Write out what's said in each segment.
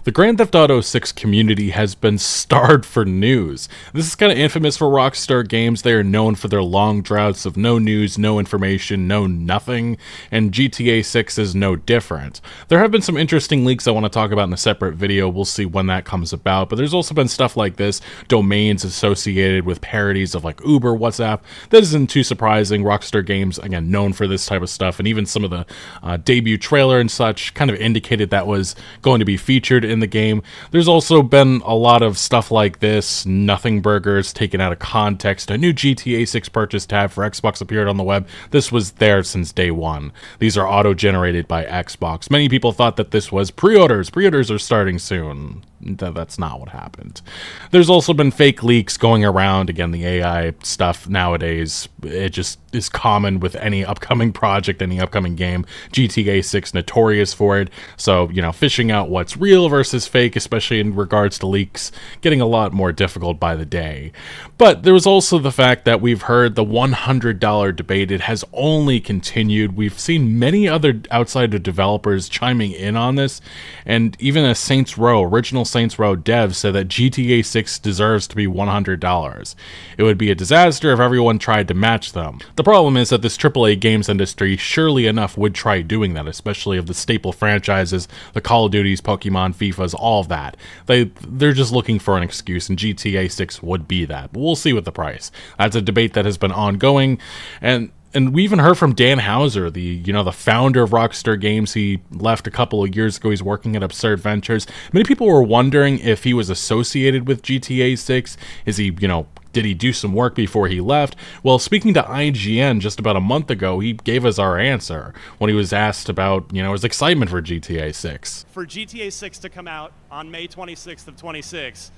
The Grand Theft Auto 6 community has been starved for news. This is kind of infamous for Rockstar Games. They are known for their long droughts of no news, no information, no nothing, and GTA 6 is no different. There have been some interesting leaks I want to talk about in a separate video. We'll see when that comes about, but there's also been stuff like this, domains associated with parodies of like Uber, WhatsApp. That isn't too surprising. Rockstar Games, again, known for this type of stuff, and even some of the debut trailer and such kind of indicated that was going to be featured in the game. There's also been a lot of stuff like this, nothing burgers taken out of context. A new GTA 6 purchase tab for Xbox appeared on the web. This was there since day one. These are auto-generated by Xbox. Many people thought that this was pre-orders. Pre-orders are starting soon. That's not what happened. There's also been fake leaks going around. Again, the AI stuff nowadays, it just is common with any upcoming project, any upcoming game. GTA 6 notorious for it. So, fishing out what's real versus fake, especially in regards to leaks, getting a lot more difficult by the day. But there was also the fact that we've heard the $100 debate. It has only continued. We've seen many other outside of developers chiming in on this, and even a Saints Row, original Saints Row dev said that GTA 6 deserves to be $100. It would be a disaster if everyone tried to match them. The problem is that this AAA games industry, surely enough, would try doing that, especially of the staple franchises, the Call of Duties, Pokemon, FIFAs, all of that. They're just looking for an excuse, and GTA 6 would be that. But we'll see with the price. That's a debate that has been ongoing, and we even heard from Dan Houser, the founder of Rockstar Games. He left a couple of years ago. He's working at Absurd Ventures. Many people were wondering if he was associated with GTA 6. Is he, did he do some work before he left? Well, speaking to IGN just about a month ago, he gave us our answer when he was asked about, his excitement for GTA 6. For GTA 6 to come out on May 26th of 26,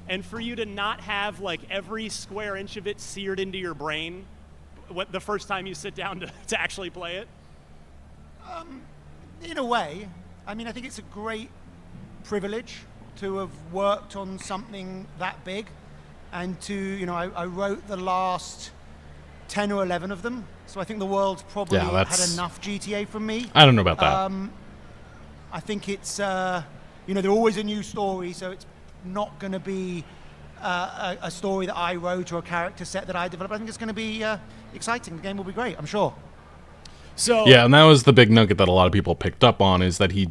and for you to not have like every square inch of it seared into your brain the first time you sit down to actually play it? In a way. I mean, I think it's a great privilege to have worked on something that big, and to, I wrote the last 10 or 11 of them, so I think the world's probably had enough GTA from me. I don't know about that. I think it's, they're always a new story, so it's not going to be a story that I wrote or a character set that I developed. I think it's going to be exciting. The game will be great, I'm sure. So yeah, and that was the big nugget that a lot of people picked up on, is that he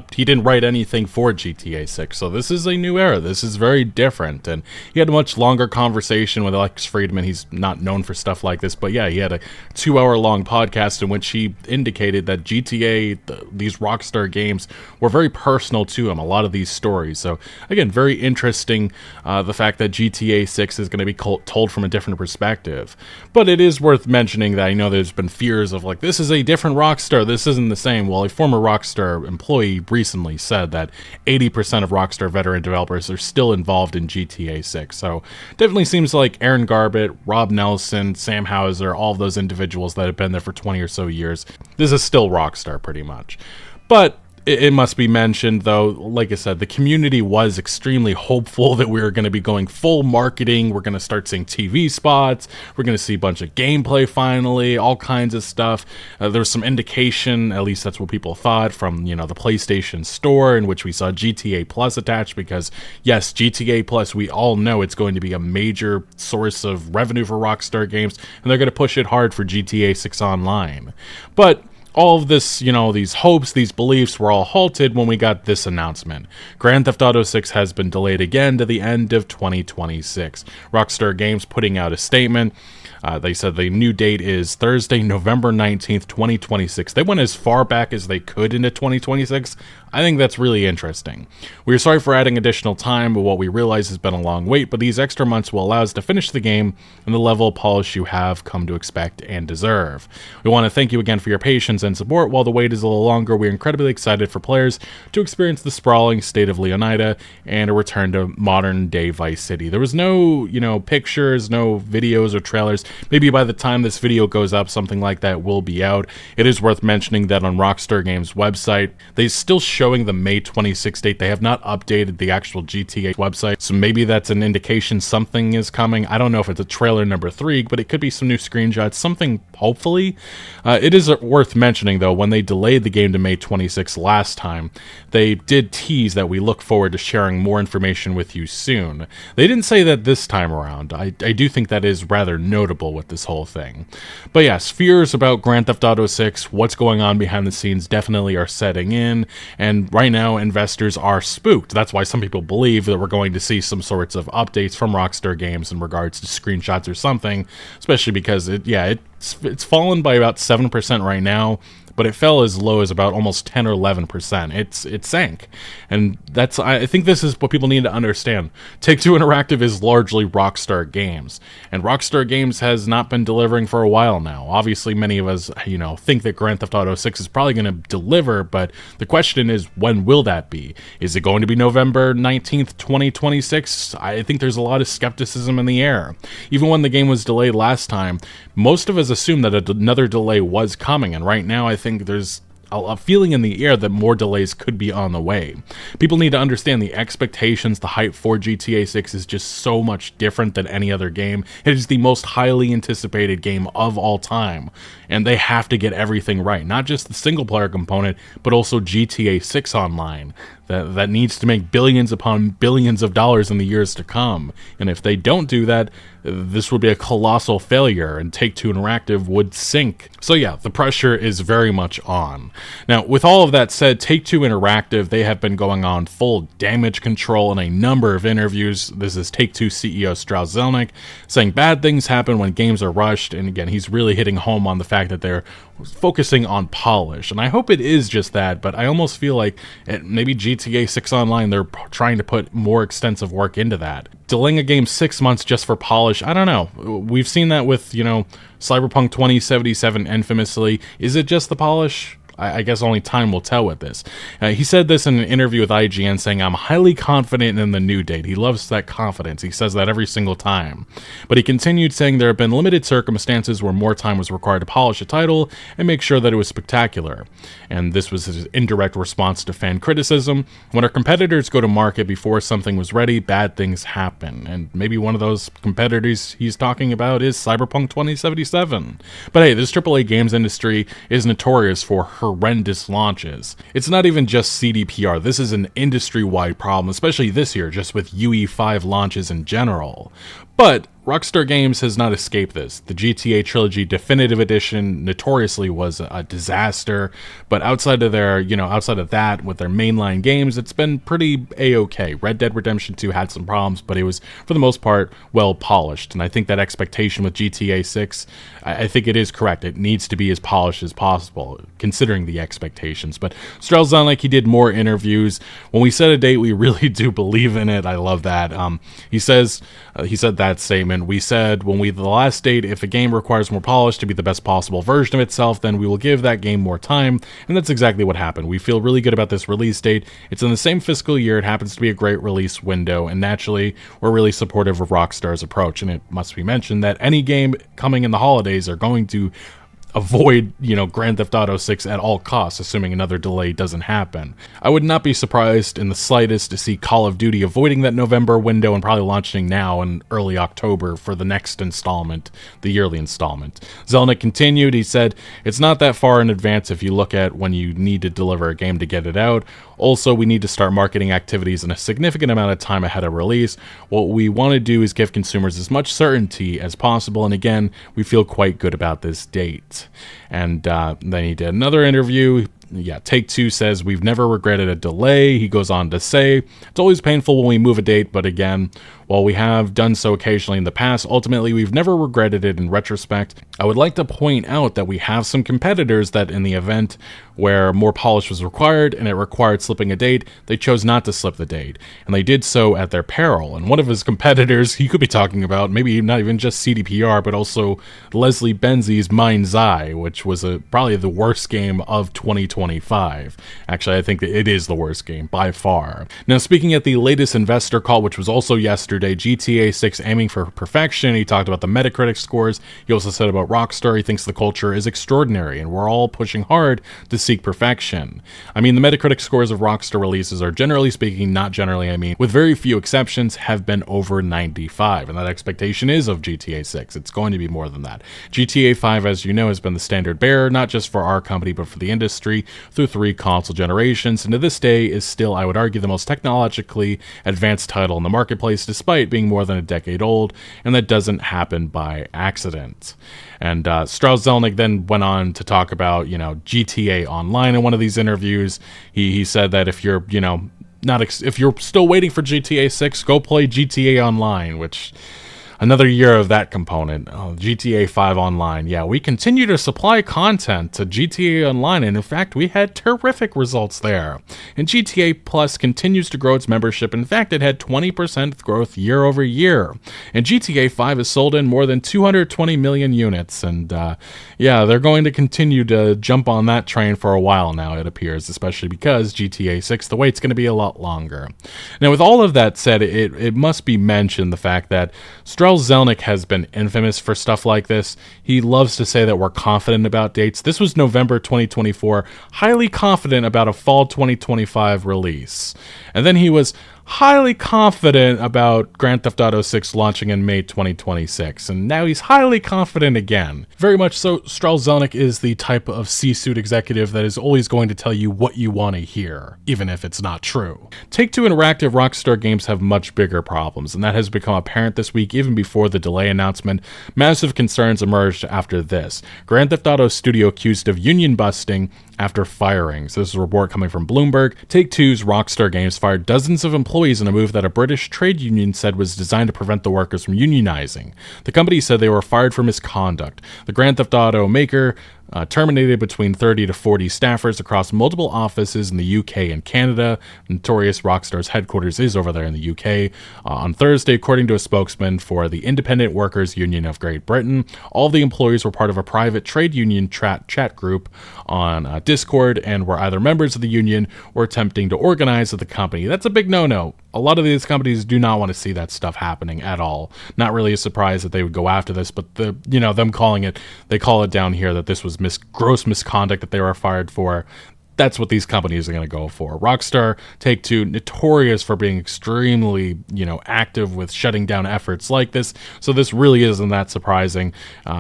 didn't write anything for GTA 6. So this is a new era. This is very different. And he had a much longer conversation with Alex Friedman. He's not known for stuff like this, but yeah, he had a 2-hour-long podcast in which he indicated that GTA, these Rockstar games, were very personal to him, a lot of these stories. So again, very interesting, the fact that GTA 6 is going to be told from a different perspective. But it is worth mentioning that I know there's been fears of like, this is a different Rockstar, this isn't the same. Well, a former Rockstar employee recently said that 80% of Rockstar veteran developers are still involved in GTA 6. So definitely seems like Aaron Garbett, Rob Nelson, Sam Houser, all of those individuals that have been there for 20 or so years, this is still Rockstar pretty much. But it must be mentioned, though, like I said, the community was extremely hopeful that we were going to be going full marketing. We're going to start seeing TV spots. We're going to see a bunch of gameplay finally, all kinds of stuff. There was some indication, at least that's what people thought, from, the PlayStation Store, in which we saw GTA Plus attached, because, yes, GTA Plus, we all know it's going to be a major source of revenue for Rockstar Games, and they're going to push it hard for GTA 6 Online. But all of this, these hopes, these beliefs were all halted when we got this announcement. Grand Theft Auto 6 has been delayed again to the end of 2026. Rockstar Games putting out a statement. They said the new date is Thursday, November 19th, 2026. They went as far back as they could into 2026. I think that's really interesting. We are sorry for adding additional time, but what we realize has been a long wait, but these extra months will allow us to finish the game and the level of polish you have come to expect and deserve. We want to thank you again for your patience and support. While the wait is a little longer, we're incredibly excited for players to experience the sprawling state of Leonida and a return to modern-day Vice City. There was no, pictures, no videos or trailers. Maybe by the time this video goes up, something like that will be out. It is worth mentioning that on Rockstar Games' website, they still show showing the May 26th date. They have not updated the actual GTA website, so maybe that's an indication something is coming. I don't know if it's a trailer number 3, but it could be some new screenshots, something, hopefully. It is worth mentioning, though, when they delayed the game to May 26th last time, they did tease that we look forward to sharing more information with you soon. They didn't say that this time around. I do think that is rather notable with this whole thing. But yes, fears about Grand Theft Auto 6, what's going on behind the scenes, definitely are setting in, and right now investors are spooked. That's why some people believe that we're going to see some sorts of updates from Rockstar Games in regards to screenshots or something, especially because it's fallen by about 7% right now, but it fell as low as about almost 10 or 11%. It sank, and I think this is what people need to understand. Take-Two Interactive is largely Rockstar Games, and Rockstar Games has not been delivering for a while now. Obviously, many of us, think that Grand Theft Auto 6 is probably going to deliver, but the question is, when will that be? Is it going to be November 19th, 2026? I think there's a lot of skepticism in the air. Even when the game was delayed last time, most of us assumed that another delay was coming, and right now I think there's a feeling in the air that more delays could be on the way. People need to understand the expectations. The hype for GTA 6 is just so much different than any other game. It is the most highly anticipated game of all time, and they have to get everything right. Not just the single-player component, but also GTA 6 Online. That needs to make billions upon billions of dollars in the years to come. And if they don't do that, this would be a colossal failure, and Take-Two Interactive would sink. So yeah, the pressure is very much on. Now, with all of that said, Take-Two Interactive, they have been going on full damage control in a number of interviews. This is Take-Two CEO Strauss Zelnick saying bad things happen when games are rushed, and again, he's really hitting home on the fact that they're focusing on polish, and I hope it is just that, but I almost feel like maybe GTA 6 Online, they're trying to put more extensive work into that. Delaying a game 6 months just for polish, I don't know. We've seen that with, Cyberpunk 2077 infamously. Is it just the polish? I guess only time will tell with this. He said this in an interview with IGN, saying, "I'm highly confident in the new date." He loves that confidence. He says that every single time. But he continued saying there have been limited circumstances where more time was required to polish a title and make sure that it was spectacular. And this was his indirect response to fan criticism. When our competitors go to market before something was ready, bad things happen. And maybe one of those competitors he's talking about is Cyberpunk 2077. But hey, this AAA games industry is notorious for horrendous launches. It's not even just CDPR, this is an industry-wide problem, especially this year, just with UE5 launches in general. But Rockstar Games has not escaped this. The GTA Trilogy Definitive Edition notoriously was a disaster, but outside of that, with their mainline games, it's been pretty a-okay. Red Dead Redemption 2 had some problems, but it was, for the most part, well polished, and I think that expectation with GTA 6, I think it is correct. It needs to be as polished as possible, considering the expectations. But Strauss Zelnick, he did more interviews. When we set a date, we really do believe in it. I love that. He said that statement. We said the last date, if a game requires more polish to be the best possible version of itself, then we will give that game more time, and that's exactly what happened. We feel really good about this release date. It's in the same fiscal year. It happens to be a great release window, and naturally, we're really supportive of Rockstar's approach. And it must be mentioned that any game coming in the holidays are going to avoid, Grand Theft Auto 6 at all costs, assuming another delay doesn't happen. I would not be surprised in the slightest to see Call of Duty avoiding that November window and probably launching now in early October for the next installment, the yearly installment. Zelnick continued, he said, "It's not that far in advance if you look at when you need to deliver a game to get it out. Also, we need to start marketing activities in a significant amount of time ahead of release. What we want to do is give consumers as much certainty as possible, and again, we feel quite good about this date." And then he did another interview. Take-Two says, "We've never regretted a delay." He goes on to say, "It's always painful when we move a date, but again, while we have done so occasionally in the past, ultimately we've never regretted it in retrospect. I would like to point out that we have some competitors that in the event where more polish was required and it required slipping a date, they chose not to slip the date, and they did so at their peril." And one of his competitors, he could be talking about maybe not even just CDPR, but also Leslie Benzie's Mind's Eye, which was probably the worst game of 2020. 2025. Actually, I think that it is the worst game by far. Now, speaking at the latest investor call, which was also yesterday, GTA 6 aiming for perfection. He talked about the Metacritic scores. He also said about Rockstar, he thinks the culture is extraordinary and we're all pushing hard to seek perfection. I mean, the Metacritic scores of Rockstar releases are, generally speaking, not generally, I mean, with very few exceptions, have been over 95, and that expectation is of GTA 6. It's going to be more than that. GTA 5, as you know, has been the standard bearer, not just for our company, but for the industry through 3 console generations, and to this day is still, I would argue, the most technologically advanced title in the marketplace, despite being more than a decade old, and that doesn't happen by accident. And Strauss Zelnick then went on to talk about, GTA Online in one of these interviews. He said that if you're, if you're still waiting for GTA 6, go play GTA Online, which another year of that component. GTA 5 Online. Yeah, we continue to supply content to GTA Online, and in fact, we had terrific results there. And GTA Plus continues to grow its membership. In fact, it had 20% growth year over year. And GTA 5 has sold in more than 220 million units. And yeah, they're going to continue to jump on that train for a while now, it appears, especially because GTA 6, the wait's going to be a lot longer. Now, with all of that said, it must be mentioned the fact that Strauss Zelnick has been infamous for stuff like this. He loves to say that we're confident about dates. This was November 2024, highly confident about a fall 2025 release. And then he was highly confident about Grand Theft Auto 6 launching in May 2026, and now he's highly confident again. Very much so, Strauss Zelnick is the type of C-suite executive that is always going to tell you what you want to hear, even if it's not true. Take-Two Interactive Rockstar games have much bigger problems, and that has become apparent this week even before the delay announcement. Massive concerns emerged after this. Grand Theft Auto studio accused of union busting after firings. This is a report coming from Bloomberg. Take-Two's Rockstar Games fired dozens of employees in a move that a British trade union said was designed to prevent the workers from unionizing. The company said they were fired for misconduct. The Grand Theft Auto maker terminated between 30 to 40 staffers across multiple offices in the UK and Canada. Notorious Rockstar's headquarters is over there in the UK. On Thursday, according to a spokesman for the Independent Workers Union of Great Britain, all of the employees were part of a private trade union chat group on Discord and were either members of the union or attempting to organize at the company. That's a big no-no. A lot of these companies do not want to see that stuff happening at all. Not really a surprise that they would go after this, but them calling it, they call it down here that this was gross misconduct that they were fired for. That's what these companies are going to go for. Rockstar, Take-Two, notorious for being extremely, active with shutting down efforts like this. So this really isn't that surprising.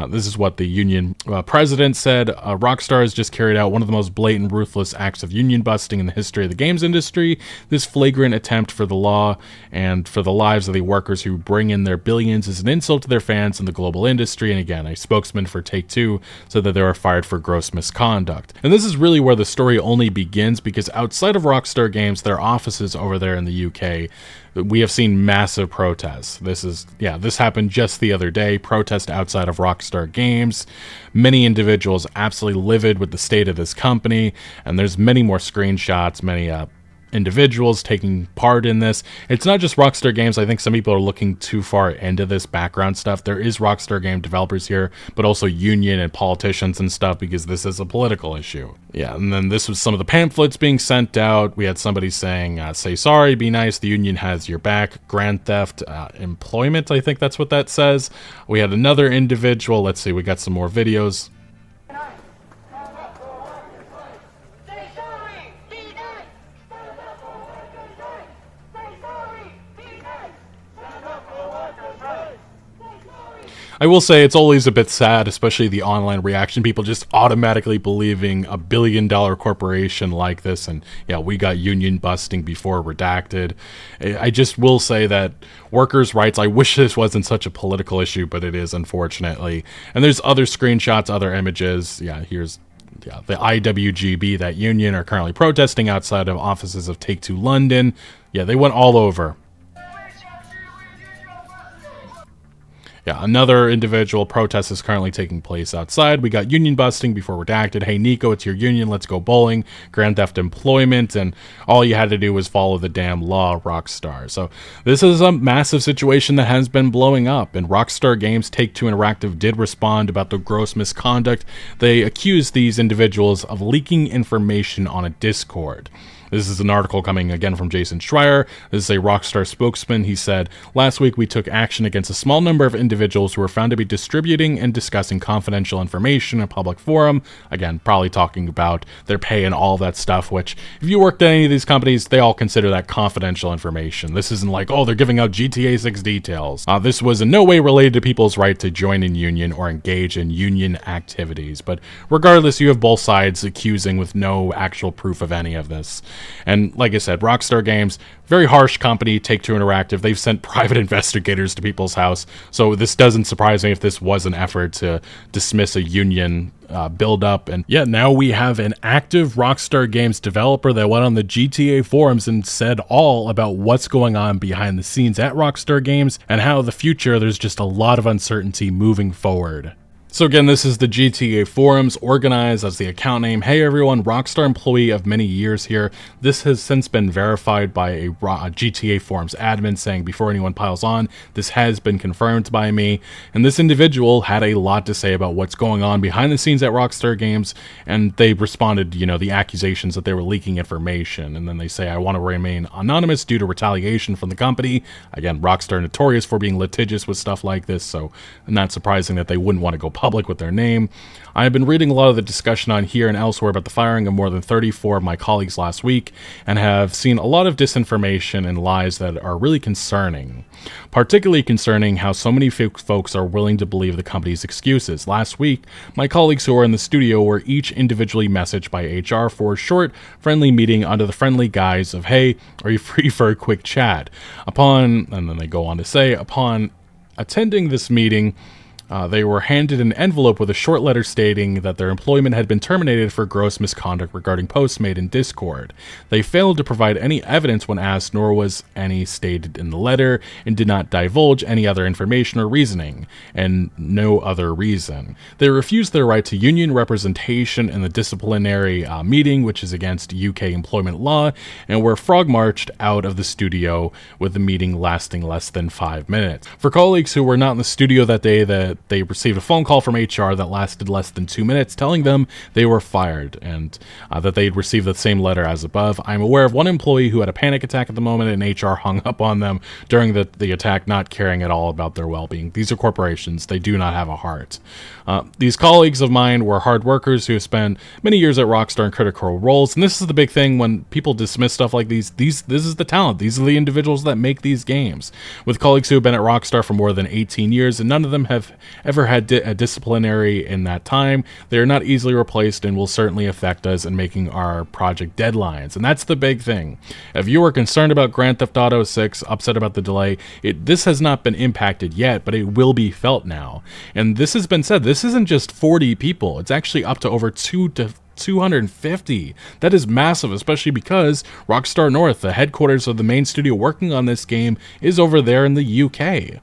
This is what the union president said. Rockstar has just carried out one of the most blatant, ruthless acts of union busting in the history of the games industry. This flagrant attempt for the law and for the lives of the workers who bring in their billions is an insult to their fans and the global industry. And again, a spokesman for Take-Two said that they were fired for gross misconduct. And this is really where the story only begins, because outside of Rockstar Games, their offices over there in the UK, we have seen massive protests. This happened just the other day, protest outside of Rockstar Games. Many individuals absolutely livid with the state of this company, and there's many more screenshots, many individuals taking part in this. It's not just Rockstar Games. I think some people are looking too far into this background stuff. There is Rockstar game developers here, but also union and politicians and stuff, because this is a political issue. Yeah, and then this was some of the pamphlets being sent out. We had somebody saying, say sorry, be nice, the union has your back. Grand theft employment, I think that's what that says. We had another individual. Let's see, we got some more videos. I will say it's always a bit sad, especially the online reaction, people just automatically believing a billion-dollar corporation like this, and yeah, we got union busting before redacted. I just will say that workers' rights, I wish this wasn't such a political issue, but it is, unfortunately. And there's other screenshots, other images. Yeah, here's the IWGB, that union, are currently protesting outside of offices of Take-Two London. Yeah, they went all over. Yeah, another individual protest is currently taking place outside. We got union busting before redacted. Hey, Nico, it's your union. Let's go bowling. Grand theft employment. And all you had to do was follow the damn law, Rockstar. So this is a massive situation that has been blowing up. And Rockstar Games Take-Two Interactive did respond about the gross misconduct. They accused these individuals of leaking information on a Discord. This is an article coming again from Jason Schreier. This is a Rockstar spokesman. He said, last week we took action against a small number of individuals who were found to be distributing and discussing confidential information in a public forum. Again, probably talking about their pay and all that stuff, which if you worked at any of these companies, they all consider that confidential information. This isn't like, oh, they're giving out GTA 6 details. This was in no way related to people's right to join in union or engage in union activities. But regardless, you have both sides accusing with no actual proof of any of this. And like I said, Rockstar Games, very harsh company, Take-Two Interactive. They've sent private investigators to people's house. So this doesn't surprise me if this was an effort to dismiss a union build-up. And yeah, now we have an active Rockstar Games developer that went on the GTA forums and said all about what's going on behind the scenes at Rockstar Games and how the future, there's just a lot of uncertainty moving forward. So again, this is the GTA forums, organized as the account name. Hey everyone, Rockstar employee of many years here. This has since been verified by a GTA forums admin saying, before anyone piles on, this has been confirmed by me. And this individual had a lot to say about what's going on behind the scenes at Rockstar Games. And they responded, the accusations that they were leaking information. And then they say, I want to remain anonymous due to retaliation from the company. Again, Rockstar notorious for being litigious with stuff like this. So not surprising that they wouldn't want to go public with their name. I have been reading a lot of the discussion on here and elsewhere about the firing of more than 34 of my colleagues last week and have seen a lot of disinformation and lies that are really concerning. Particularly concerning how so many folks are willing to believe the company's excuses. Last week, my colleagues who were in the studio were each individually messaged by HR for a short, friendly meeting under the friendly guise of, hey, are you free for a quick chat? And then they go on to say, upon attending this meeting, they were handed an envelope with a short letter stating that their employment had been terminated for gross misconduct regarding posts made in Discord. They failed to provide any evidence when asked, nor was any stated in the letter, and did not divulge any other information or reasoning, and no other reason. They refused their right to union representation in the disciplinary meeting, which is against UK employment law, and were frog-marched out of the studio, with the meeting lasting less than 5 minutes. For colleagues who were not in the studio that day, they received a phone call from HR that lasted less than 2 minutes telling them they were fired and that they'd received the same letter as above. I'm aware of one employee who had a panic attack at the moment and HR hung up on them during the attack, not caring at all about their well-being. These are corporations. They do not have a heart. These colleagues of mine were hard workers who have spent many years at Rockstar in critical roles, and this is the big thing when people dismiss stuff like this is the talent. These are the individuals that make these games. With colleagues who have been at Rockstar for more than 18 years, and none of them have ever had a disciplinary in that time, they are not easily replaced and will certainly affect us in making our project deadlines. And that's the big thing. If you are concerned about Grand Theft Auto 6, upset about the delay, this has not been impacted yet, but it will be felt now. And this has been said, this isn't just 40 people, it's actually up to over 250. That is massive, especially because Rockstar North, the headquarters of the main studio working on this game, is over there in the UK.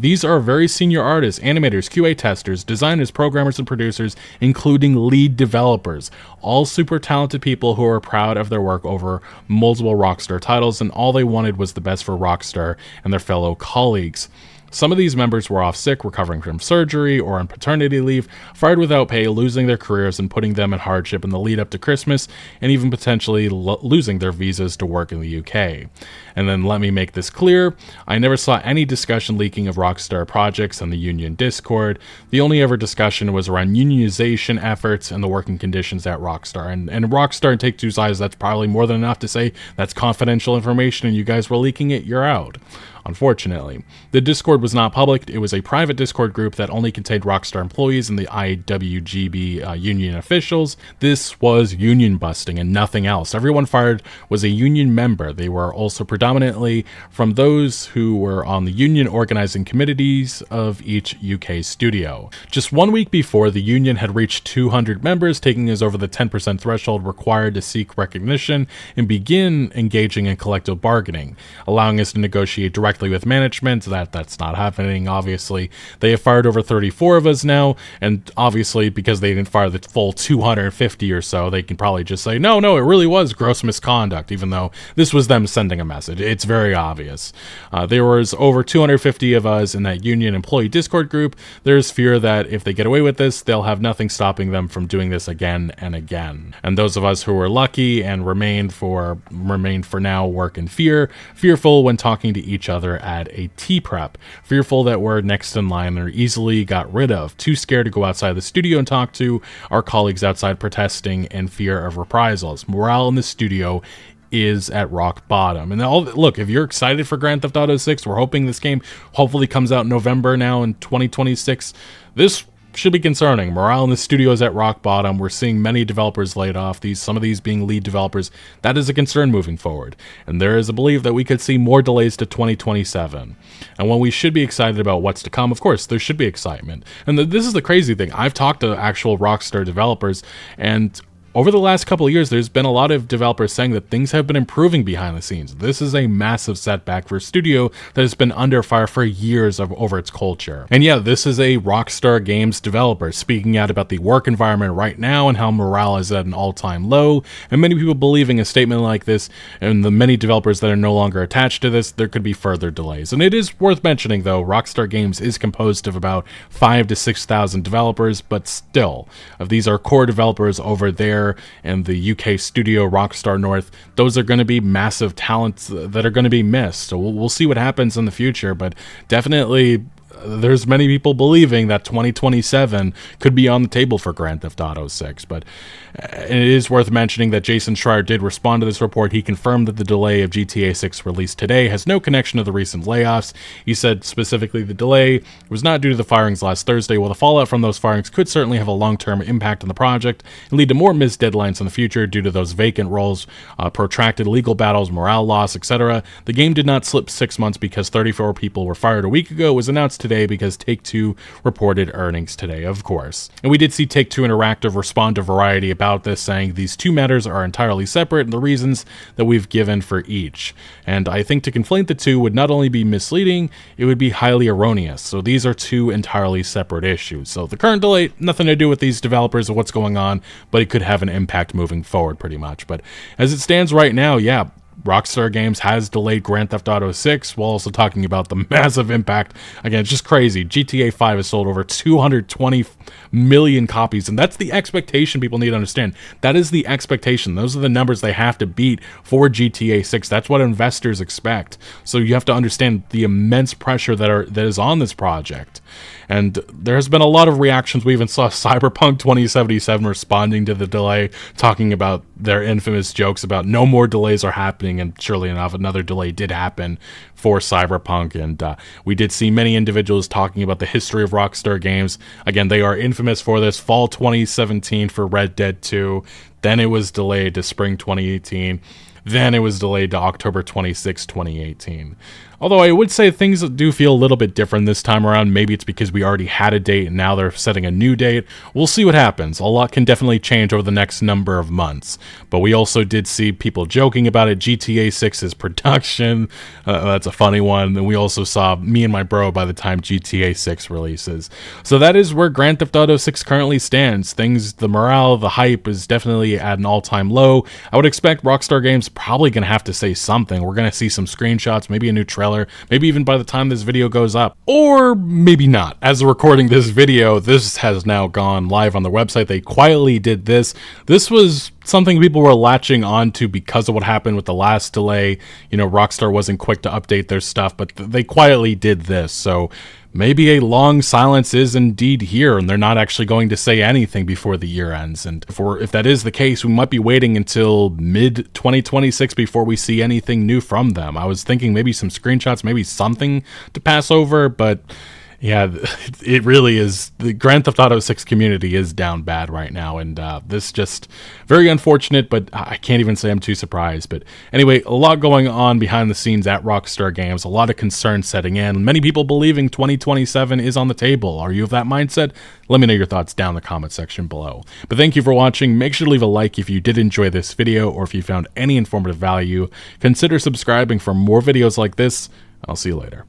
These are very senior artists, animators, QA testers, designers, programmers, and producers, including lead developers. All super talented people who are proud of their work over multiple Rockstar titles, and all they wanted was the best for Rockstar and their fellow colleagues. Some of these members were off sick, recovering from surgery, or on paternity leave, fired without pay, losing their careers and putting them in hardship in the lead up to Christmas, and even potentially losing their visas to work in the UK. And then let me make this clear, I never saw any discussion leaking of Rockstar projects on the union Discord. The only ever discussion was around unionization efforts and the working conditions at Rockstar. And Rockstar and Take-Two's eyes, that's probably more than enough to say that's confidential information and you guys were leaking it, you're out. Unfortunately, the Discord was not public. It was a private Discord group that only contained Rockstar employees and the IWGB union officials. This was union busting and nothing else. Everyone fired was a union member. They were also predominantly from those who were on the union organizing committees of each UK studio. Just 1 week before, the union had reached 200 members, taking us over the 10% threshold required to seek recognition and begin engaging in collective bargaining, allowing us to negotiate direct directly with management. That's not happening, obviously. They have fired over 34 of us now, and obviously because they didn't fire the full 250 or so, they can probably just say, no, it really was gross misconduct, even though this was them sending a message. It's very obvious. There was over 250 of us in that union employee Discord group. There's fear that if they get away with this, they'll have nothing stopping them from doing this again and again. And those of us who were lucky and remained for now work in fear, fearful when talking to each other at a tea prep, fearful that we're next in line or easily got rid of, too scared to go outside the studio and talk to our colleagues outside protesting in fear of reprisals. Morale in the studio is at rock bottom. And look, if you're excited for Grand Theft Auto 6, we're hoping this game hopefully comes out in November now in 2026. This should be concerning. Morale in the studio is at rock bottom. We're seeing many developers laid off, some of these being lead developers. That is a concern moving forward. And there is a belief that we could see more delays to 2027. And when we should be excited about what's to come, of course, there should be excitement. And this is the crazy thing. I've talked to actual Rockstar developers, and over the last couple of years, there's been a lot of developers saying that things have been improving behind the scenes. This is a massive setback for a studio that has been under fire for years over its culture. And yeah, this is a Rockstar Games developer speaking out about the work environment right now and how morale is at an all-time low. And many people believing a statement like this, and the many developers that are no longer attached to this, there could be further delays. And it is worth mentioning, though, Rockstar Games is composed of about 5,000 to 6,000 developers, but still, if these are core developers over there and the UK studio Rockstar North, those are going to be massive talents that are going to be missed. So we'll see what happens in the future, but definitely there's many people believing that 2027 could be on the table for Grand Theft Auto 6, but it is worth mentioning that Jason Schreier did respond to this report. He confirmed that the delay of GTA 6 release today has no connection to the recent layoffs. He said specifically the delay was not due to the firings last Thursday. While the fallout from those firings could certainly have a long-term impact on the project and lead to more missed deadlines in the future due to those vacant roles, protracted legal battles, morale loss, etc., the game did not slip 6 months because 34 people were fired a week ago. It was announced today because Take-Two reported earnings today, of course. And we did see Take-Two Interactive respond to Variety about this, saying these two matters are entirely separate and the reasons that we've given for each. And I think to conflate the two would not only be misleading, it would be highly erroneous. So these are two entirely separate issues. So the current delay, nothing to do with these developers or what's going on, but it could have an impact moving forward pretty much. But as it stands right now, yeah, Rockstar Games has delayed Grand Theft Auto 6 while also talking about the massive impact. Again, it's just crazy. GTA 5 has sold over 220 million copies, and that's the expectation people need to understand. That is the expectation. Those are the numbers they have to beat for GTA 6. That's what investors expect. So you have to understand the immense pressure that is on this project. And there has been a lot of reactions. We even saw Cyberpunk 2077 responding to the delay, talking about their infamous jokes about no more delays are happening, and surely enough, another delay did happen for Cyberpunk, and we did see many individuals talking about the history of Rockstar Games. Again, they are infamous for this. Fall 2017 for Red Dead 2, then it was delayed to spring 2018, then it was delayed to October 26, 2018. Although I would say things do feel a little bit different this time around. Maybe it's because we already had a date and now they're setting a new date. We'll see what happens. A lot can definitely change over the next number of months. But we also did see people joking about it. GTA 6's production. That's a funny one. And we also saw me and my bro by the time GTA 6 releases. So that is where Grand Theft Auto 6 currently stands. The morale, the hype is definitely at an all-time low. I would expect Rockstar Games probably going to have to say something. We're going to see some screenshots, maybe a new trailer, maybe even by the time this video goes up, or maybe not. As of recording this video, this has now gone live on the website. They quietly did this. This was something people were latching onto because of what happened with the last delay. You know, Rockstar wasn't quick to update their stuff, but they quietly did this. So maybe a long silence is indeed here, and they're not actually going to say anything before the year ends. And if that is the case, we might be waiting until mid-2026 before we see anything new from them. I was thinking maybe some screenshots, maybe something to pass over, but yeah, it really is. The Grand Theft Auto 6 community is down bad right now, and this just very unfortunate, but I can't even say I'm too surprised. But anyway, a lot going on behind the scenes at Rockstar Games, a lot of concern setting in, many people believing 2027 is on the table. Are you of that mindset? Let me know your thoughts down in the comment section below. But thank you for watching. Make sure to leave a like if you did enjoy this video, or if you found any informative value. Consider subscribing for more videos like this. I'll see you later.